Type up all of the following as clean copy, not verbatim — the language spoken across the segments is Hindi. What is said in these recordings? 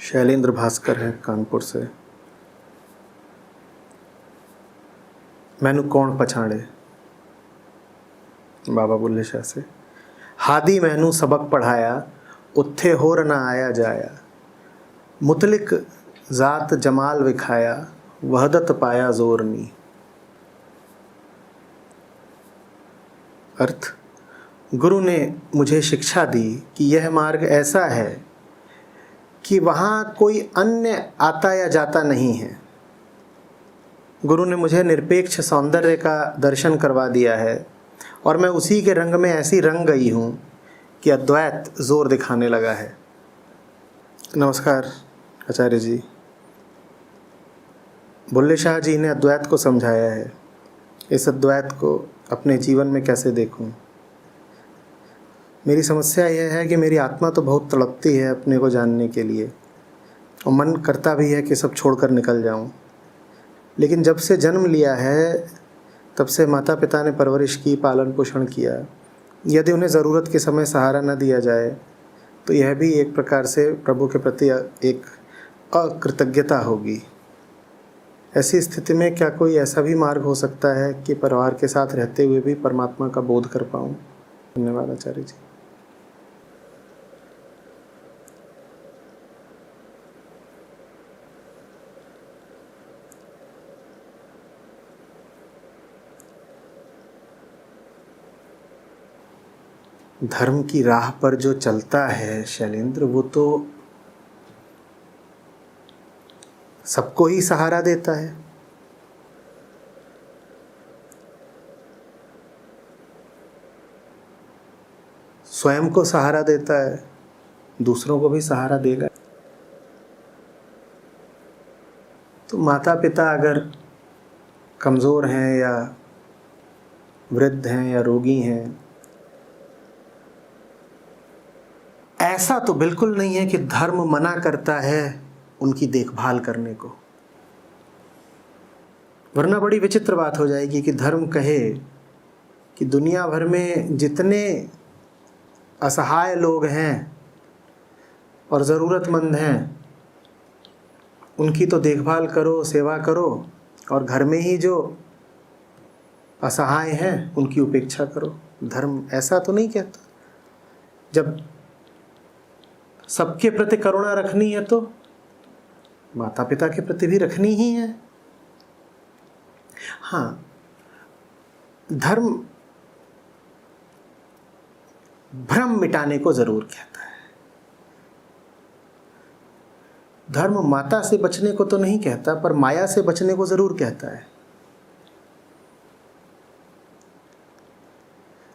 शैलेंद्र भास्कर है कानपुर से। मैनू कौन पछाणे, बाबा बुल्ले शाह से। हादी मैनू सबक पढ़ाया, उत्थे होर ना आया जाया। मुतलिक ज़ात जमाल विखाया, वहदत पाया जोर नी। अर्थ, गुरु ने मुझे शिक्षा दी कि यह मार्ग ऐसा है कि वहाँ कोई अन्य आता या जाता नहीं है। गुरु ने मुझे निरपेक्ष सौंदर्य का दर्शन करवा दिया है और मैं उसी के रंग में ऐसी रंग गई हूँ कि अद्वैत जोर दिखाने लगा है। नमस्कार आचार्य जी। बुल्ले शाह जी ने अद्वैत को समझाया है। इस अद्वैत को अपने जीवन में कैसे देखूं? मेरी समस्या यह है कि मेरी आत्मा तो बहुत तड़पती है अपने को जानने के लिए और मन करता भी है कि सब छोड़कर निकल जाऊं। लेकिन जब से जन्म लिया है तब से माता पिता ने परवरिश की, पालन पोषण किया। यदि उन्हें ज़रूरत के समय सहारा न दिया जाए तो यह भी एक प्रकार से प्रभु के प्रति एक अकृतज्ञता होगी। ऐसी स्थिति में क्या कोई ऐसा भी मार्ग हो सकता है कि परिवार के साथ रहते हुए भी परमात्मा का बोध कर पाऊँ? धन्यवाद आचार्य जी। धर्म की राह पर जो चलता है शैलेंद्र, वो तो सबको ही सहारा देता है। स्वयं को सहारा देता है, दूसरों को भी सहारा देगा। तो माता पिता अगर कमज़ोर हैं या वृद्ध हैं या रोगी हैं, ऐसा तो बिल्कुल नहीं है कि धर्म मना करता है उनकी देखभाल करने को। वरना बड़ी विचित्र बात हो जाएगी कि धर्म कहे कि दुनिया भर में जितने असहाय लोग हैं और ज़रूरतमंद हैं उनकी तो देखभाल करो, सेवा करो, और घर में ही जो असहाय हैं उनकी उपेक्षा करो। धर्म ऐसा तो नहीं कहता। जब सबके प्रति करुणा रखनी है तो माता पिता के प्रति भी रखनी ही है। हाँ, धर्म भ्रम मिटाने को जरूर कहता है। धर्म माता से बचने को तो नहीं कहता, पर माया से बचने को जरूर कहता है।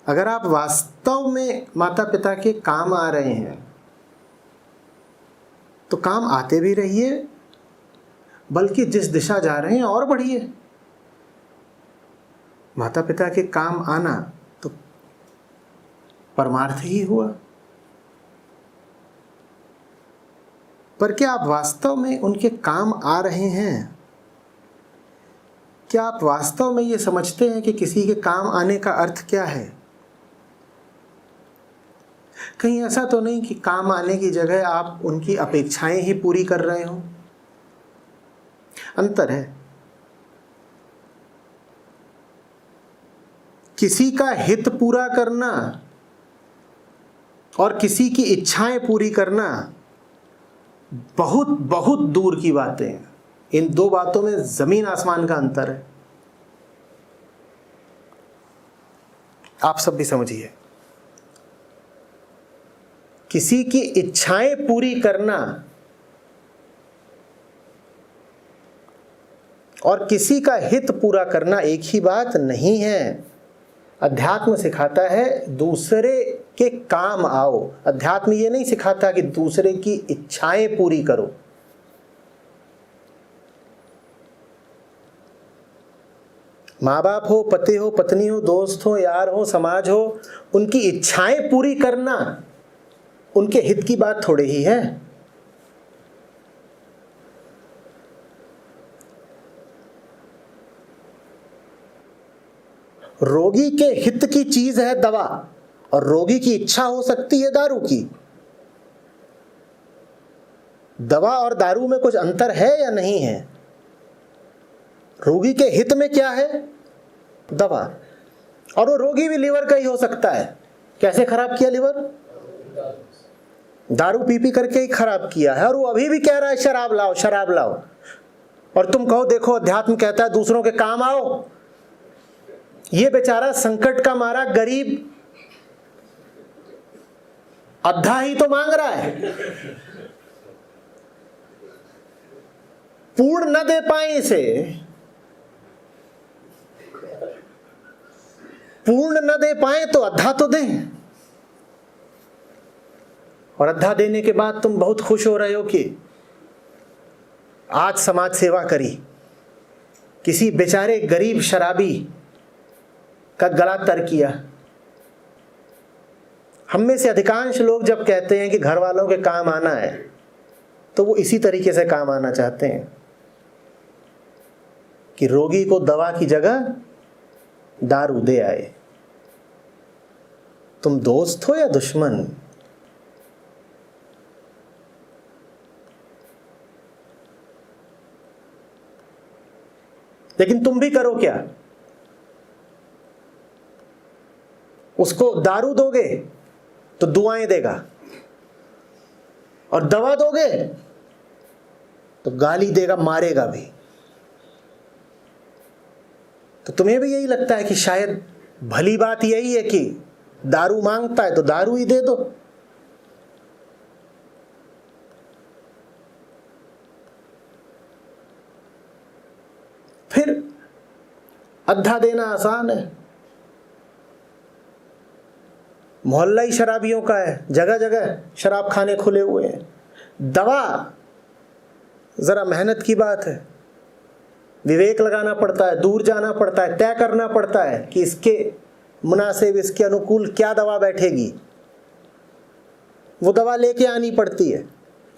अगर आप वास्तव में माता पिता के काम आ रहे हैं तो काम आते भी रहिए, बल्कि जिस दिशा जा रहे हैं और बढ़िए। माता पिता के काम आना तो परमार्थ ही हुआ। पर क्या आप वास्तव में उनके काम आ रहे हैं? क्या आप वास्तव में ये समझते हैं कि किसी के काम आने का अर्थ क्या है? कहीं ऐसा तो नहीं कि काम आने की जगह आप उनकी अपेक्षाएं ही पूरी कर रहे हो? अंतर है। किसी का हित पूरा करना और किसी की इच्छाएं पूरी करना बहुत बहुत दूर की बातें हैं। इन दो बातों में जमीन आसमान का अंतर है। आप सब भी समझिए। किसी की इच्छाएं पूरी करना और किसी का हित पूरा करना एक ही बात नहीं है। अध्यात्म सिखाता है दूसरे के काम आओ। अध्यात्म ये नहीं सिखाता कि दूसरे की इच्छाएं पूरी करो। माँ बाप हो, पति हो, पत्नी हो, दोस्त हो, यार हो, समाज हो, उनकी इच्छाएं पूरी करना उनके हित की बात थोड़ी ही है। रोगी के हित की चीज है दवा और रोगी की इच्छा हो सकती है दारू की। दवा और दारू में कुछ अंतर है या नहीं है? रोगी के हित में क्या है? दवा। और वो रोगी भी लीवर का ही हो सकता है। कैसे खराब किया लीवर? दारू पी पी करके ही खराब किया है। और वो अभी भी कह रहा है शराब लाओ, शराब लाओ। और तुम कहो देखो अध्यात्म कहता है दूसरों के काम आओ। ये बेचारा संकट का मारा गरीब अद्धा ही तो मांग रहा है। पूर्ण न दे पाए इसे, पूर्ण न दे पाए तो अद्धा तो दें। और अद्धा देने के बाद तुम बहुत खुश हो रहे हो कि आज समाज सेवा करी, किसी बेचारे गरीब शराबी का गला तर किया। हम में से अधिकांश लोग जब कहते हैं कि घर वालों के काम आना है तो वो इसी तरीके से काम आना चाहते हैं कि रोगी को दवा की जगह दारू दे आए। तुम दोस्त हो या दुश्मन? लेकिन तुम भी करो क्या? उसको दारू दोगे तो दुआएं देगा, और दवा दोगे तो गाली देगा, मारेगा भी। तो तुम्हें भी यही लगता है कि शायद भली बात यही है कि दारू मांगता है तो दारू ही दे दो। फिर अद्धा देना आसान है। मोहल्ला ही शराबियों का है, जगह जगह शराब खाने खुले हुए हैं। दवा जरा मेहनत की बात है, विवेक लगाना पड़ता है, दूर जाना पड़ता है, तय करना पड़ता है कि इसके मुनासिब, इसके अनुकूल क्या दवा बैठेगी। वो दवा लेके आनी पड़ती है,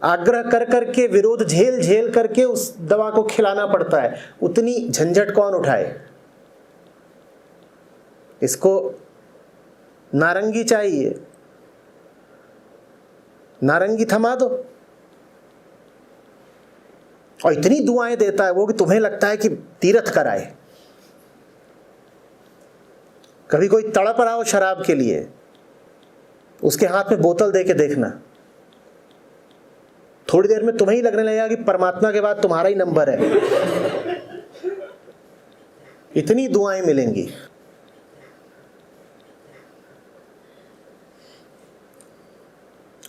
आग्रह कर करके, विरोध झेल झेल करके उस दवा को खिलाना पड़ता है। उतनी झंझट कौन उठाए? इसको नारंगी चाहिए, नारंगी थमा दो। और इतनी दुआएं देता है वो कि तुम्हें लगता है कि तीर्थ कराए। कभी कोई तड़प रहा हो शराब के लिए, उसके हाथ में बोतल दे के देखना, थोड़ी देर में तुम्हें ही लगने लगेगा कि परमात्मा के बाद तुम्हारा ही नंबर है। इतनी दुआएं मिलेंगी।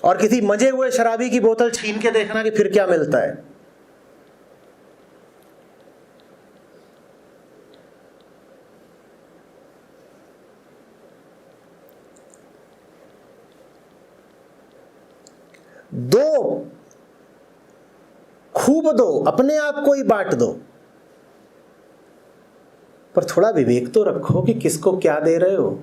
और किसी मजे हुए शराबी की बोतल छीन के देखना कि फिर क्या मिलता है। दो, खूब दो, अपने आप को ही बांट दो, पर थोड़ा विवेक तो रखो कि किसको क्या दे रहे हो।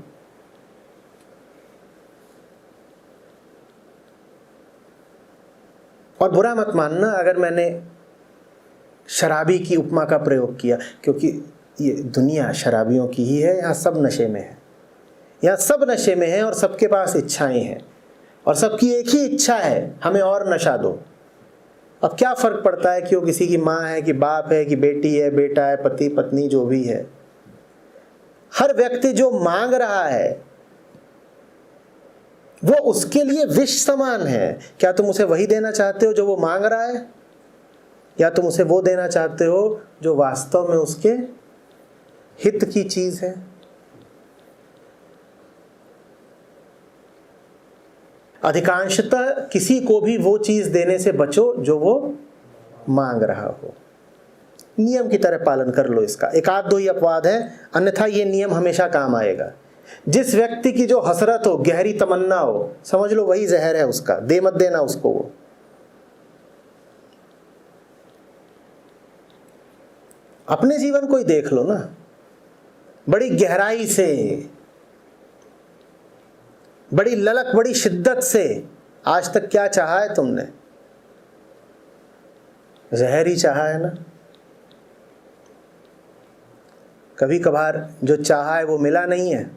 और बुरा मत मानना अगर मैंने शराबी की उपमा का प्रयोग किया, क्योंकि ये दुनिया शराबियों की ही है। यहाँ सब नशे में है, यहाँ सब नशे में है, और सबके पास इच्छाएं हैं, और सबकी एक ही इच्छा है, हमें और नशा दो। अब क्या फर्क पड़ता है कि वो किसी की माँ है कि बाप है कि बेटी है, बेटा है, पति पत्नी जो भी है। हर व्यक्ति जो मांग रहा है वो उसके लिए विष समान है। क्या तुम उसे वही देना चाहते हो जो वो मांग रहा है, या तुम उसे वो देना चाहते हो जो वास्तव में उसके हित की चीज है? अधिकांशतः किसी को भी वो चीज देने से बचो जो वो मांग रहा हो। नियम की तरह पालन कर लो इसका। एक आध दो ही अपवाद है, अन्यथा ये नियम हमेशा काम आएगा। जिस व्यक्ति की जो हसरत हो, गहरी तमन्ना हो, समझ लो वही जहर है उसका, दे मत देना उसको वो। अपने जीवन को ही देख लो ना, बड़ी गहराई से, बड़ी ललक, बड़ी शिद्दत से आज तक क्या चाहा है तुमने? जहर ही चाहा है ना। कभी कभार जो चाहा है वो मिला नहीं है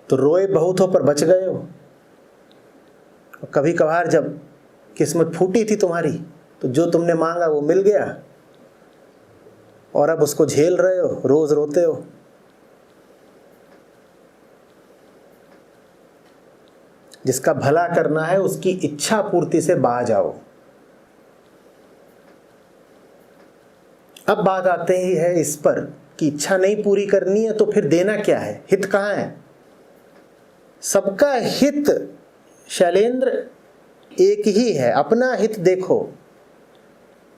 तो रोए बहुत हो पर बच गए हो। और कभी कभार जब किस्मत फूटी थी तुम्हारी, तो जो तुमने मांगा वो मिल गया और अब उसको झेल रहे हो, रोज रोते हो। जिसका भला करना है उसकी इच्छा पूर्ति से बाज आओ। अब बात आते ही है इस पर कि इच्छा नहीं पूरी करनी है तो फिर देना क्या है, हित कहाँ है? सबका हित शैलेंद्र एक ही है, अपना हित देखो,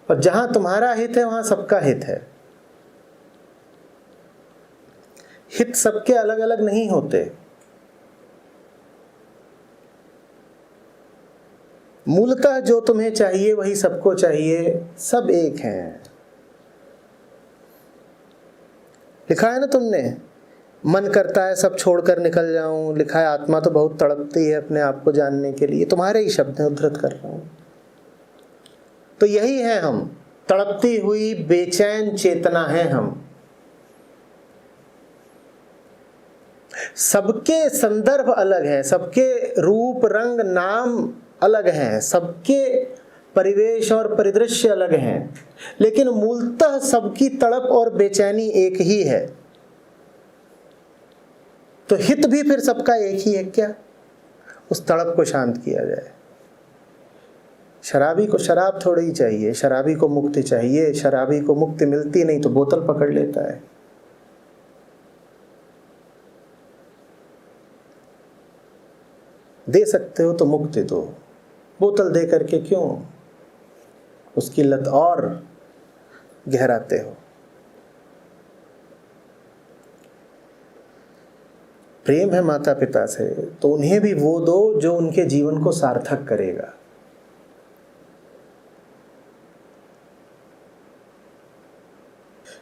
और जहां तुम्हारा हित है वहां सबका हित है। हित सबके अलग अलग नहीं होते। मूलतः जो तुम्हें चाहिए वही सबको चाहिए, सब एक हैं। लिखा है ना तुमने, मन करता है सब छोड़कर निकल जाऊं, लिखा है आत्मा तो बहुत तड़पती है अपने आप को जानने के लिए। तुम्हारे ही शब्द हैं, उद्धृत कर रहा हूं। तो यही है हम, तड़पती हुई बेचैन चेतना है हम। सबके संदर्भ अलग है, सबके रूप रंग नाम अलग हैं, सबके परिवेश और परिदृश्य अलग हैं, लेकिन मूलतः सबकी तड़प और बेचैनी एक ही है। तो हित भी फिर सबका एक ही है क्या? उस तड़प को शांत किया जाए। शराबी को शराब थोड़ी ही चाहिए, शराबी को मुक्ति चाहिए। शराबी को मुक्ति मिलती नहीं तो बोतल पकड़ लेता है। दे सकते हो तो मुक्ति दो, बोतल दे करके क्यों उसकी लत और गहराते हो? प्रेम है माता पिता से तो उन्हें भी वो दो जो उनके जीवन को सार्थक करेगा।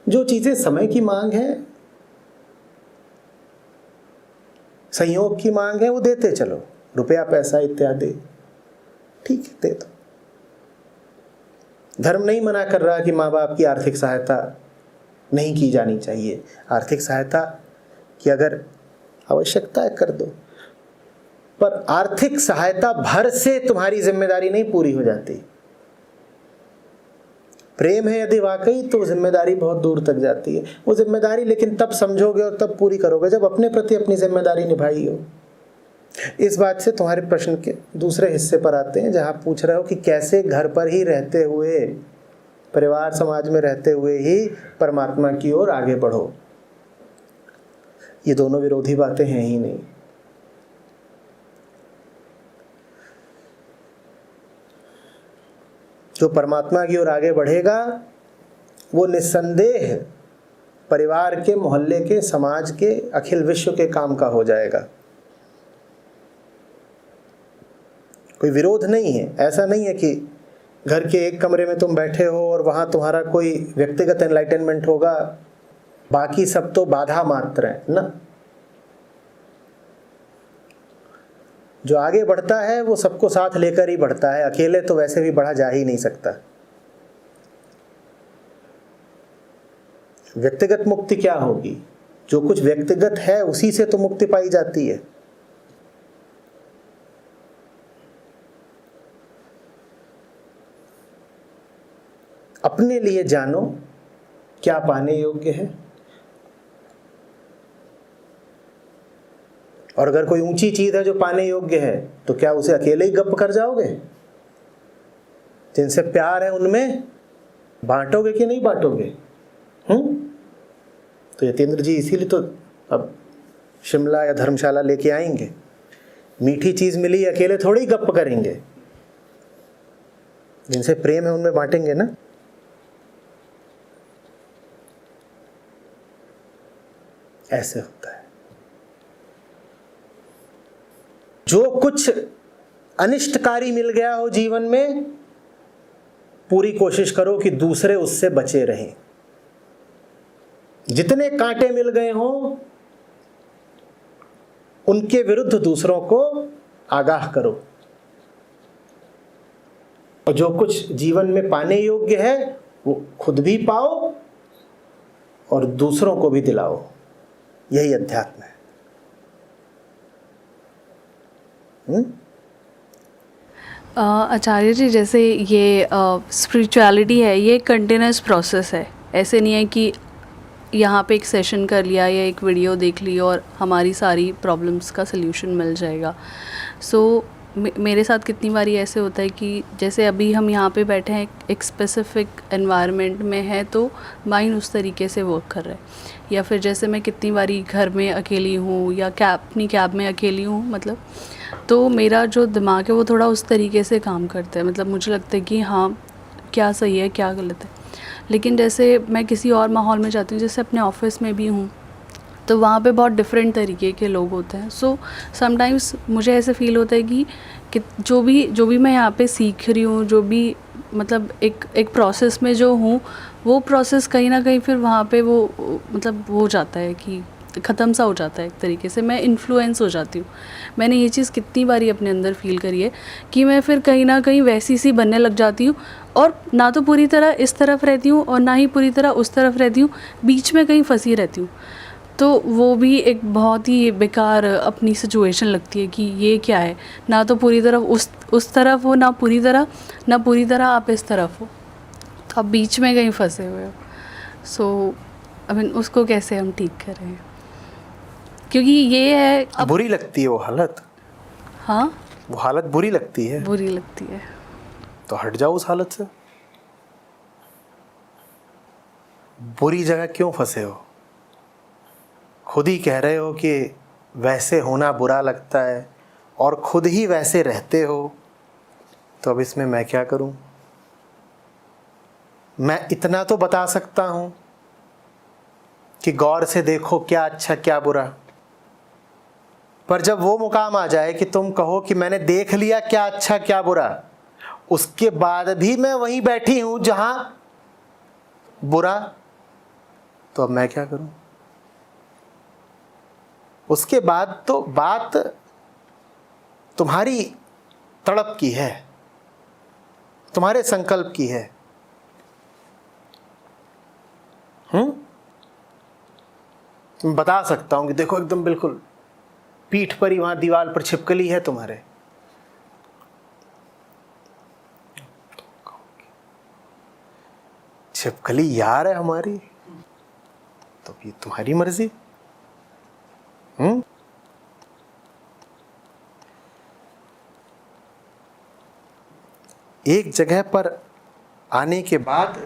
जो चीजें समय की मांग है, संयोग की मांग है, वो देते चलो, रुपया पैसा इत्यादि, ठीक है दे दो। धर्म नहीं मना कर रहा कि माँ बाप की आर्थिक सहायता नहीं की जानी चाहिए। आर्थिक सहायता की अगर आवश्यकता है कर दो, पर आर्थिक सहायता भर से तुम्हारी जिम्मेदारी नहीं पूरी हो जाती। प्रेम है यदि वाकई तो जिम्मेदारी बहुत दूर तक जाती है। वो जिम्मेदारी लेकिन तब समझोगे और तब पूरी करोगे जब अपने प्रति अपनी जिम्मेदारी निभाई हो। इस बात से तुम्हारे प्रश्न के दूसरे हिस्से पर आते हैं, जहां पूछ रहे हो कि कैसे घर पर ही रहते हुए, परिवार समाज में रहते हुए ही परमात्मा की ओर आगे बढ़ो। ये दोनों विरोधी बातें हैं ही नहीं। जो परमात्मा की ओर आगे बढ़ेगा वो निस्संदेह परिवार के, मोहल्ले के, समाज के, अखिल विश्व के काम का हो जाएगा। कोई विरोध नहीं है। ऐसा नहीं है कि घर के एक कमरे में तुम बैठे हो और वहां तुम्हारा कोई व्यक्तिगत एनलाइटनमेंट होगा, बाकी सब तो बाधा मात्र है ना। जो आगे बढ़ता है वो सबको साथ लेकर ही बढ़ता है, अकेले तो वैसे भी बढ़ा जा ही नहीं सकता। व्यक्तिगत मुक्ति क्या होगी? जो कुछ व्यक्तिगत है उसी से तो मुक्ति पाई जाती है। अपने लिए जानो क्या पाने योग्य है, और अगर कोई ऊंची चीज है जो पाने योग्य है तो क्या उसे अकेले ही गप कर जाओगे? जिनसे प्यार है उनमें बांटोगे कि नहीं बांटोगे? तो यतेंद्र जी इसीलिए तो अब शिमला या धर्मशाला लेके आएंगे। मीठी चीज मिली, अकेले थोड़ी गप करेंगे। जिनसे प्रेम है उनमें बांटेंगे ना। ऐसे होता है। जो कुछ अनिष्टकारी मिल गया हो जीवन में, पूरी कोशिश करो कि दूसरे उससे बचे रहें। जितने कांटे मिल गए हों उनके विरुद्ध दूसरों को आगाह करो, और जो कुछ जीवन में पाने योग्य है वो खुद भी पाओ और दूसरों को भी दिलाओ। यही अध्यात्म है। आचार्य जी, जैसे ये स्पिरिचुअलिटी है, ये कंटिन्यूस प्रोसेस है। ऐसे नहीं है कि यहाँ पे एक सेशन कर लिया या एक वीडियो देख ली और हमारी सारी प्रॉब्लम्स का सल्यूशन मिल जाएगा। सो मेरे साथ कितनी बारी ऐसे होता है कि जैसे अभी हम यहाँ पे बैठे हैं, एक स्पेसिफिक एनवायरनमेंट में है, तो माइंड उस तरीके से वर्क कर रहा है। या फिर जैसे मैं कितनी बारी घर में अकेली हूँ या अपनी कैब में अकेली हूँ, मतलब तो मेरा जो दिमाग है वो थोड़ा उस तरीके से काम करता है। मतलब मुझे लगता है कि हाँ, क्या सही है क्या गलत है। लेकिन जैसे मैं किसी और माहौल में जाती हूँ, जैसे अपने ऑफिस में भी हूँ, तो वहाँ पे बहुत डिफरेंट तरीके के लोग होते हैं। सो समटाइम्स मुझे ऐसे फील होता है कि जो भी मैं यहाँ पे सीख रही हूँ, जो भी मतलब एक प्रोसेस में जो हूँ, वो प्रोसेस कहीं ना कहीं फिर वहाँ पे वो मतलब वो हो जाता है कि ख़त्म सा हो जाता है। एक तरीके से मैं इन्फ्लुएंस हो जाती हूँ। मैंने ये चीज़ कितनी बारी अपने अंदर फील करी है कि मैं फिर कहीं ना कहीं वैसी सी बनने लग जाती हूँ, और ना तो पूरी तरह इस तरफ रहती हूँ और ना ही पूरी तरह उस तरफ रहती हूँ, बीच में कहीं फंसी रहती हूँ। तो वो भी एक बहुत ही बेकार अपनी सिचुएशन लगती है कि ये क्या है, ना तो पूरी तरफ उस तरफ हो, ना पूरी तरह आप इस तरफ हो, तो आप बीच में कहीं फंसे हुए हो। सो आई मीन उसको कैसे हम ठीक करें, क्योंकि ये है अब। बुरी लगती है वो हालत। हाँ, वो हालत बुरी लगती है, बुरी लगती है। तो हट जाओ उस हालत से। बुरी जगह क्यों फंसे हो? खुद ही कह रहे हो कि वैसे होना बुरा लगता है और खुद ही वैसे रहते हो, तो अब इसमें मैं क्या करूं? मैं इतना तो बता सकता हूं कि गौर से देखो क्या अच्छा क्या बुरा। पर जब वो मुकाम आ जाए कि तुम कहो कि मैंने देख लिया क्या अच्छा क्या बुरा, उसके बाद भी मैं वहीं बैठी हूं जहां बुरा, तो अब मैं क्या करूं? उसके बाद तो बात तुम्हारी तड़प की है, तुम्हारे संकल्प की है। मैं बता सकता हूं कि देखो एकदम बिल्कुल पीठ पर ही वहां दीवार पर छिपकली है तुम्हारे। छिपकली यार है हमारी, तो ये तुम्हारी मर्जी। एक जगह पर आने के बाद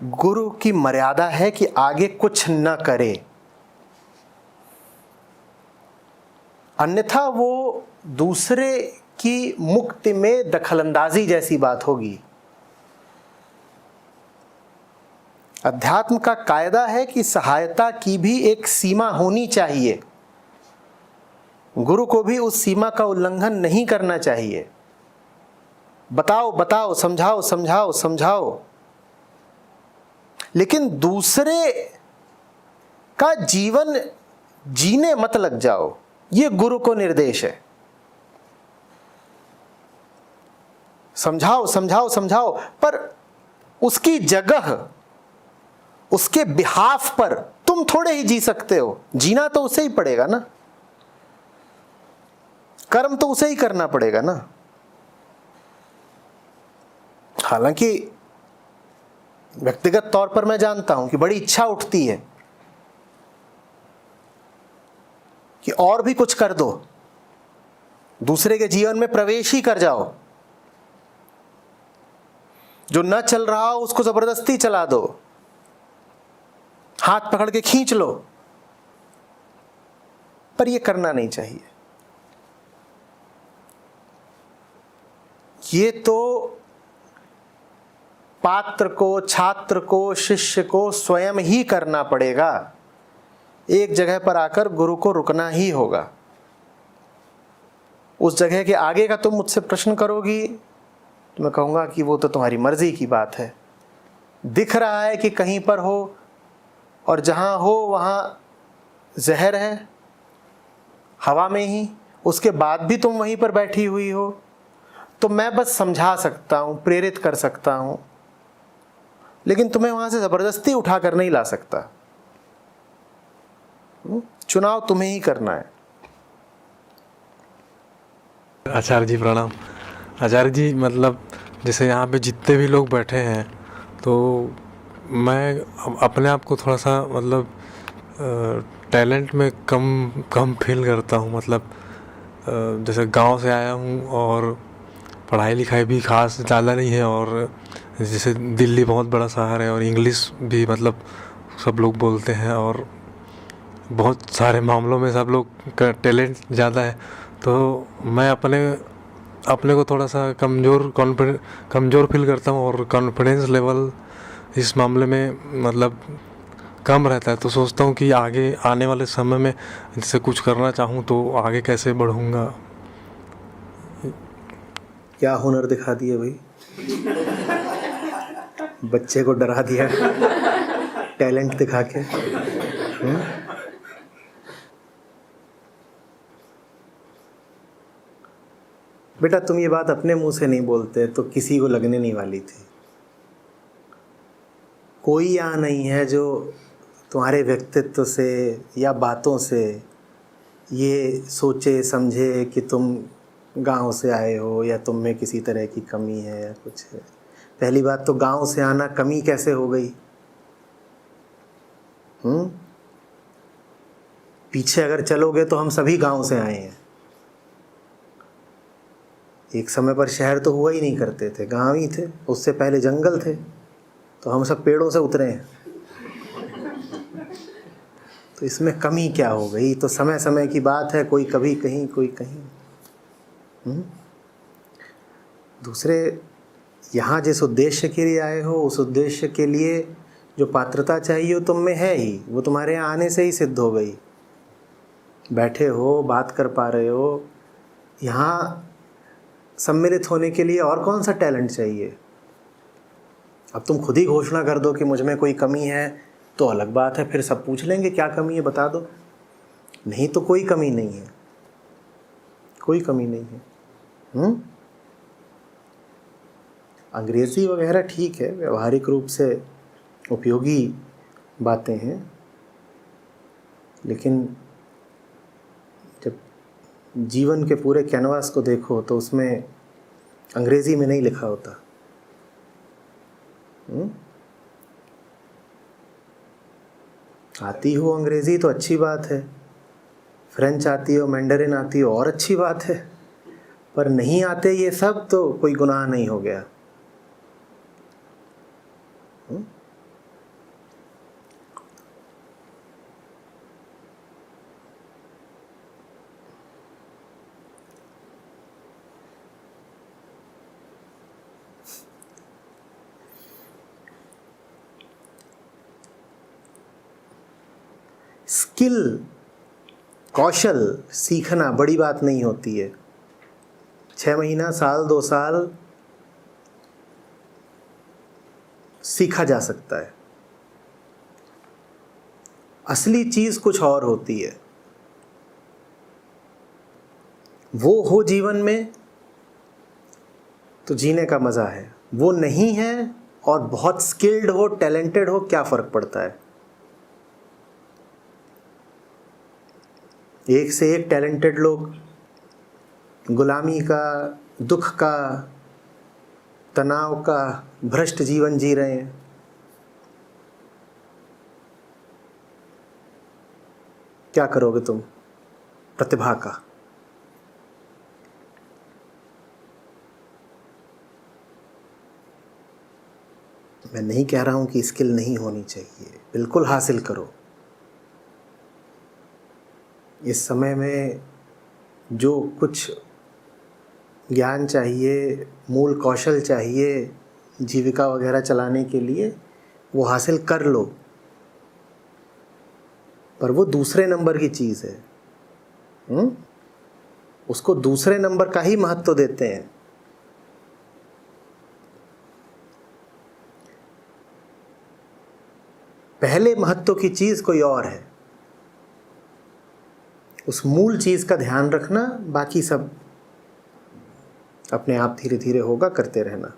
गुरु की मर्यादा है कि आगे कुछ न करे, अन्यथा वो दूसरे की मुक्ति में दखलंदाजी जैसी बात होगी। अध्यात्म का कायदा है कि सहायता की भी एक सीमा होनी चाहिए। गुरु को भी उस सीमा का उल्लंघन नहीं करना चाहिए। बताओ बताओ, समझाओ समझाओ समझाओ, लेकिन दूसरे का जीवन जीने मत लग जाओ। ये गुरु को निर्देश है। समझाओ समझाओ समझाओ, पर उसकी जगह, उसके बिहाफ पर तुम थोड़े ही जी सकते हो। जीना तो उसे ही पड़ेगा ना, कर्म तो उसे ही करना पड़ेगा ना। हालांकि व्यक्तिगत तौर पर मैं जानता हूं कि बड़ी इच्छा उठती है कि और भी कुछ कर दो, दूसरे के जीवन में प्रवेश ही कर जाओ, जो न चल रहा हो उसको जबरदस्ती चला दो, हाथ पकड़ के खींच लो। पर यह करना नहीं चाहिए। ये तो पात्र को, छात्र को, शिष्य को स्वयं ही करना पड़ेगा। एक जगह पर आकर गुरु को रुकना ही होगा। उस जगह के आगे का तुम मुझसे प्रश्न करोगी तो मैं कहूंगा कि वो तो तुम्हारी मर्जी की बात है। दिख रहा है कि कहीं पर हो और जहां हो वहां जहर है, हवा में ही, उसके बाद भी तुम वहीं पर बैठी हुई हो, तो मैं बस समझा सकता हूं, प्रेरित कर सकता हूं, लेकिन तुम्हें वहां से जबरदस्ती उठाकर नहीं ला सकता। चुनाव तुम्हें ही करना है। आचार्य जी प्रणाम। आचार्य जी मतलब जैसे यहाँ पे जितने भी लोग बैठे हैं तो मैं अपने आप को थोड़ा सा मतलब टैलेंट में कम कम फील करता हूँ। मतलब जैसे गांव से आया हूँ और पढ़ाई लिखाई भी खास ज़्यादा नहीं है, और जैसे दिल्ली बहुत बड़ा शहर है और इंग्लिश भी मतलब सब लोग बोलते हैं और बहुत सारे मामलों में सब लोग का टैलेंट ज़्यादा है। तो मैं अपने अपने को थोड़ा सा कमज़ोर फील करता हूँ और कॉन्फिडेंस लेवल इस मामले में मतलब कम रहता है। तो सोचता हूँ कि आगे आने वाले समय में जैसे कुछ करना चाहूँ तो आगे कैसे बढ़ूँगा। क्या हुनर दिखा दिए भाई, बच्चे को डरा दिया टैलेंट दिखा के। बेटा तुम ये बात अपने मुंह से नहीं बोलते तो किसी को लगने नहीं वाली थी। कोई यहाँ नहीं है जो तुम्हारे व्यक्तित्व से या बातों से ये सोचे समझे कि तुम गांव से आए हो या तुम में किसी तरह की कमी है या कुछ है। पहली बात तो गांव से आना कमी कैसे हो गई? पीछे अगर चलोगे तो हम सभी गांव से आए हैं। एक समय पर शहर तो हुआ ही नहीं करते थे, गांव ही थे। उससे पहले जंगल थे, तो हम सब पेड़ों से उतरे हैं। तो इसमें कमी क्या हो गई? तो समय समय की बात है, कोई कभी कहीं कोई कहीं। दूसरे, यहाँ जिस उद्देश्य के लिए आए हो उस उद्देश्य के लिए जो पात्रता चाहिए वो तुम में है ही, वो तुम्हारे यहाँ आने से ही सिद्ध हो गई। बैठे हो, बात कर पा रहे हो, यहाँ सम्मिलित होने के लिए और कौन सा टैलेंट चाहिए? अब तुम खुद ही घोषणा कर दो कि मुझ में कोई कमी है तो अलग बात है, फिर सब पूछ लेंगे क्या कमी है बता दो। नहीं तो कोई कमी नहीं है, कोई कमी नहीं है। अंग्रेज़ी वगैरह ठीक है, व्यवहारिक रूप से उपयोगी बातें हैं, लेकिन जब जीवन के पूरे कैनवास को देखो तो उसमें अंग्रेज़ी में नहीं लिखा होता। आती हो अंग्रेज़ी तो अच्छी बात है, फ्रेंच आती हो, मैंडरिन आती हो और अच्छी बात है, पर नहीं आते ये सब तो कोई गुनाह नहीं हो गया। स्किल, कौशल सीखना बड़ी बात नहीं होती है। 6 महीना, साल, 2 साल सीखा जा सकता है। असली चीज़ कुछ और होती है। वो हो जीवन में तो जीने का मज़ा है, वो नहीं है और बहुत स्किल्ड हो, टैलेंटेड हो, क्या फ़र्क पड़ता है? एक से एक टैलेंटेड लोग गुलामी का, दुख का, तनाव का भ्रष्ट जीवन जी रहे हैं। क्या करोगे तुम प्रतिभा का? मैं नहीं कह रहा हूं कि स्किल नहीं होनी चाहिए, बिल्कुल हासिल करो। इस समय में जो कुछ ज्ञान चाहिए, मूल कौशल चाहिए जीविका वगैरह चलाने के लिए, वो हासिल कर लो, पर वो दूसरे नंबर की चीज़ है। उसको दूसरे नंबर का ही महत्व देते हैं। पहले महत्व की चीज़ कोई और है। उस मूल चीज़ का ध्यान रखना, बाकी सब अपने आप धीरे धीरे होगा, करते रहना।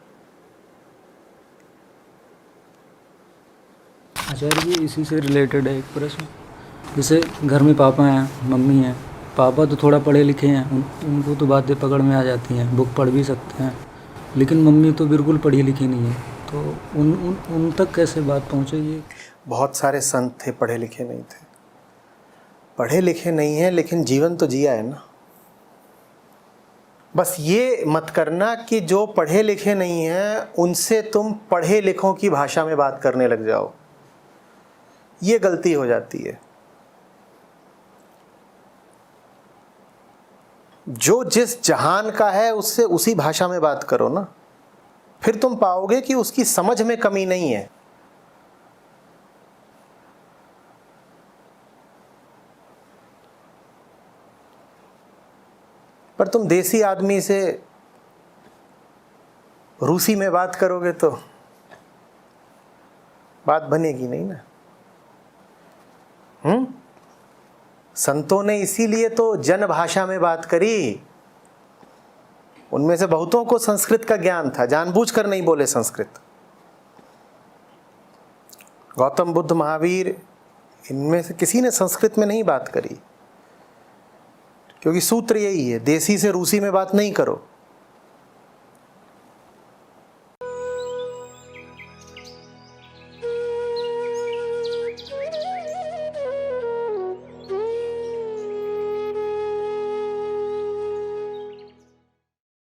आचार्य जी, इसी से रिलेटेड है एक प्रश्न। जैसे घर में पापा हैं, मम्मी हैं, पापा तो थोड़ा पढ़े लिखे हैं, उनको तो बातें पकड़ में आ जाती हैं, बुक पढ़ भी सकते हैं, लेकिन मम्मी तो बिल्कुल पढ़ी लिखी नहीं है, तो उन तक कैसे बात पहुँचेगी? बहुत सारे संत थे, पढ़े लिखे नहीं थे। पढ़े लिखे नहीं हैं लेकिन जीवन तो जिया है ना। बस ये मत करना कि जो पढ़े लिखे नहीं हैं उनसे तुम पढ़े लिखों की भाषा में बात करने लग जाओ, ये गलती हो जाती है। जो जिस जहान का है उससे उसी भाषा में बात करो ना, फिर तुम पाओगे कि उसकी समझ में कमी नहीं है। पर तुम देसी आदमी से रूसी में बात करोगे तो बात बनेगी नहीं ना। संतों ने इसीलिए तो जन भाषा में बात करी। उनमें से बहुतों को संस्कृत का ज्ञान था, जानबूझकर नहीं बोले संस्कृत। गौतम बुद्ध, महावीर, इनमें से किसी ने संस्कृत में नहीं बात करी, क्योंकि सूत्र यही है, देसी से रूसी में बात नहीं करो।